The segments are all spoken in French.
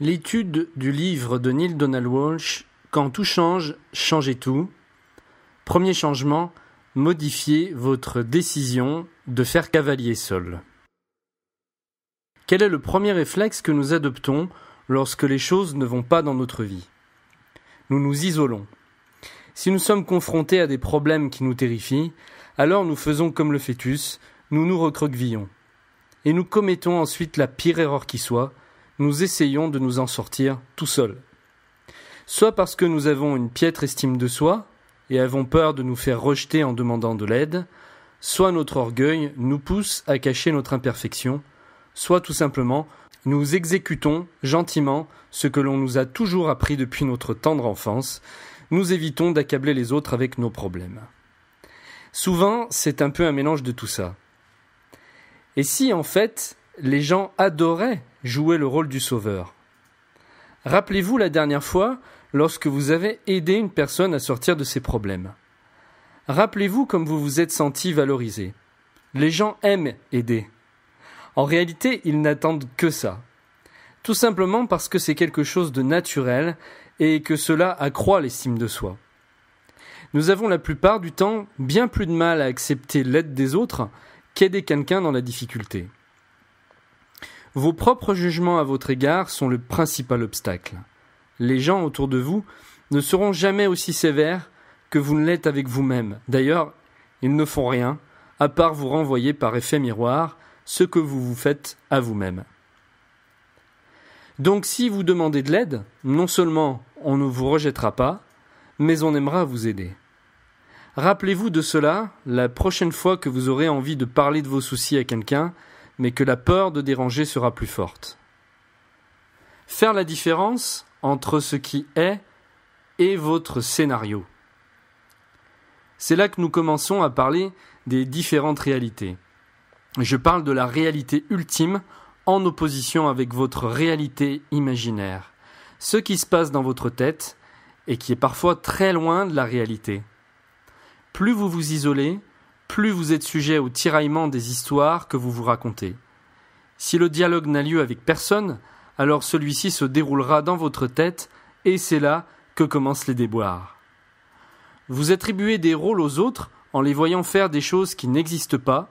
L'étude du livre de Neale Donald Walsch « Quand tout change, changez tout ». Premier changement, modifiez votre décision de faire cavalier seul. Quel est le premier réflexe que nous adoptons lorsque les choses ne vont pas dans notre vie? Nous nous isolons. Si nous sommes confrontés à des problèmes qui nous terrifient, alors nous faisons comme le fœtus, nous nous recroquevillons. Et nous commettons ensuite la pire erreur qui soit, nous essayons de nous en sortir tout seuls. Soit parce que nous avons une piètre estime de soi et avons peur de nous faire rejeter en demandant de l'aide, soit notre orgueil nous pousse à cacher notre imperfection, soit tout simplement nous exécutons gentiment ce que l'on nous a toujours appris depuis notre tendre enfance, nous évitons d'accabler les autres avec nos problèmes. Souvent, c'est un peu un mélange de tout ça. Et si, en fait, les gens adoraient jouer le rôle du sauveur? Rappelez-vous la dernière fois lorsque vous avez aidé une personne à sortir de ses problèmes. Rappelez-vous comme vous vous êtes senti valorisé. Les gens aiment aider. En réalité, ils n'attendent que ça. Tout simplement parce que c'est quelque chose de naturel et que cela accroît l'estime de soi. Nous avons la plupart du temps bien plus de mal à accepter l'aide des autres qu'aider quelqu'un dans la difficulté. Vos propres jugements à votre égard sont le principal obstacle. Les gens autour de vous ne seront jamais aussi sévères que vous ne l'êtes avec vous-même. D'ailleurs, ils ne font rien, à part vous renvoyer par effet miroir ce que vous vous faites à vous-même. Donc si vous demandez de l'aide, non seulement on ne vous rejettera pas, mais on aimera vous aider. Rappelez-vous de cela la prochaine fois que vous aurez envie de parler de vos soucis à quelqu'un, mais que la peur de déranger sera plus forte. Faire la différence entre ce qui est et votre scénario. C'est là que nous commençons à parler des différentes réalités. Je parle de la réalité ultime en opposition avec votre réalité imaginaire. Ce qui se passe dans votre tête et qui est parfois très loin de la réalité. Plus vous vous isolez, plus vous êtes sujet au tiraillement des histoires que vous vous racontez. Si le dialogue n'a lieu avec personne, alors celui-ci se déroulera dans votre tête et c'est là que commencent les déboires. Vous attribuez des rôles aux autres en les voyant faire des choses qui n'existent pas.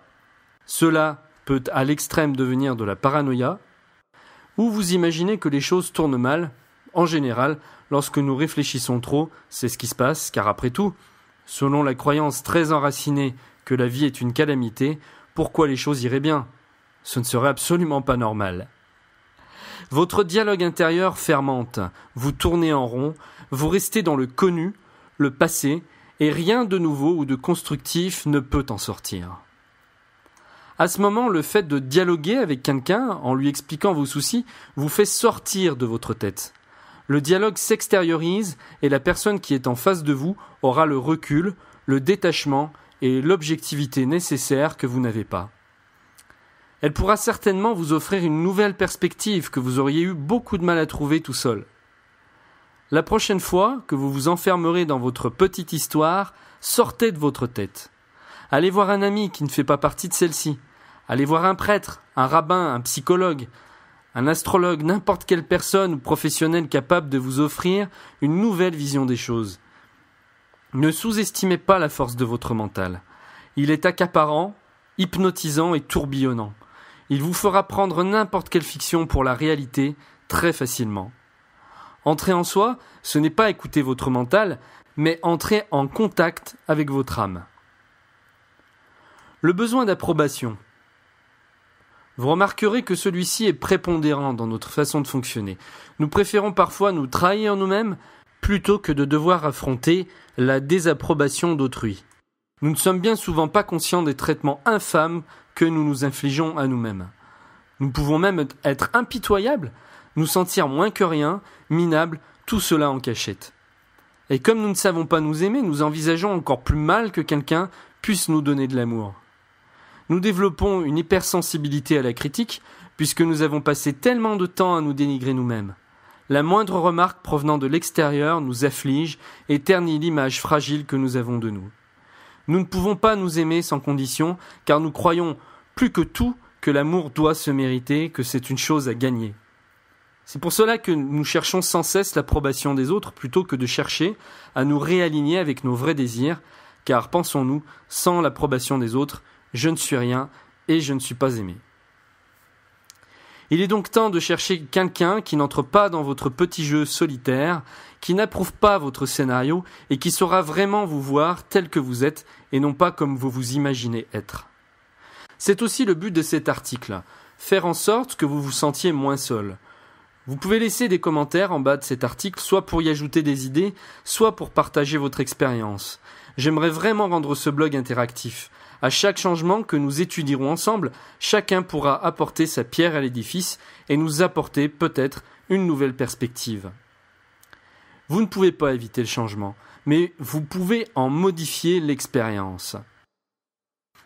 Cela peut à l'extrême devenir de la paranoïa, ou vous imaginez que les choses tournent mal. En général, lorsque nous réfléchissons trop, c'est ce qui se passe, car après tout, selon la croyance très enracinée que la vie est une calamité, pourquoi les choses iraient bien? Ce ne serait absolument pas normal. Votre dialogue intérieur fermente, vous tournez en rond, vous restez dans le connu, le passé, et rien de nouveau ou de constructif ne peut en sortir. À ce moment, le fait de dialoguer avec quelqu'un en lui expliquant vos soucis vous fait sortir de votre tête. Le dialogue s'extériorise et la personne qui est en face de vous aura le recul, le détachement et l'objectivité nécessaires que vous n'avez pas. Elle pourra certainement vous offrir une nouvelle perspective que vous auriez eu beaucoup de mal à trouver tout seul. La prochaine fois que vous vous enfermerez dans votre petite histoire, sortez de votre tête. Allez voir un ami qui ne fait pas partie de celle-ci. Allez voir un prêtre, un rabbin, un psychologue, un astrologue, n'importe quelle personne ou professionnel capable de vous offrir une nouvelle vision des choses. Ne sous-estimez pas la force de votre mental. Il est accaparant, hypnotisant et tourbillonnant. Il vous fera prendre n'importe quelle fiction pour la réalité très facilement. Entrer en soi, ce n'est pas écouter votre mental, mais entrer en contact avec votre âme. Le besoin d'approbation. Vous remarquerez que celui-ci est prépondérant dans notre façon de fonctionner. Nous préférons parfois nous trahir nous-mêmes plutôt que de devoir affronter la désapprobation d'autrui. Nous ne sommes bien souvent pas conscients des traitements infâmes que nous nous infligeons à nous-mêmes. Nous pouvons même être impitoyables, nous sentir moins que rien, minables, tout cela en cachette. Et comme nous ne savons pas nous aimer, nous envisageons encore plus mal que quelqu'un puisse nous donner de l'amour. Nous développons une hypersensibilité à la critique puisque nous avons passé tellement de temps à nous dénigrer nous-mêmes. La moindre remarque provenant de l'extérieur nous afflige et ternit l'image fragile que nous avons de nous. Nous ne pouvons pas nous aimer sans condition car nous croyons plus que tout que l'amour doit se mériter, que c'est une chose à gagner. C'est pour cela que nous cherchons sans cesse l'approbation des autres plutôt que de chercher à nous réaligner avec nos vrais désirs, car pensons-nous, sans l'approbation des autres, je ne suis rien et je ne suis pas aimé. Il est donc temps de chercher quelqu'un qui n'entre pas dans votre petit jeu solitaire, qui n'approuve pas votre scénario et qui saura vraiment vous voir tel que vous êtes et non pas comme vous vous imaginez être. C'est aussi le but de cet article, faire en sorte que vous vous sentiez moins seul. Vous pouvez laisser des commentaires en bas de cet article, soit pour y ajouter des idées, soit pour partager votre expérience. J'aimerais vraiment rendre ce blog interactif. À chaque changement que nous étudierons ensemble, chacun pourra apporter sa pierre à l'édifice et nous apporter peut-être une nouvelle perspective. Vous ne pouvez pas éviter le changement, mais vous pouvez en modifier l'expérience.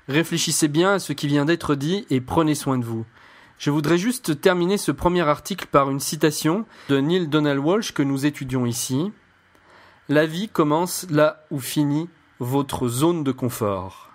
Réfléchissez bien à ce qui vient d'être dit et prenez soin de vous. Je voudrais juste terminer ce premier article par une citation de Neale Donald Walsch que nous étudions ici. « La vie commence là où finit votre zone de confort. »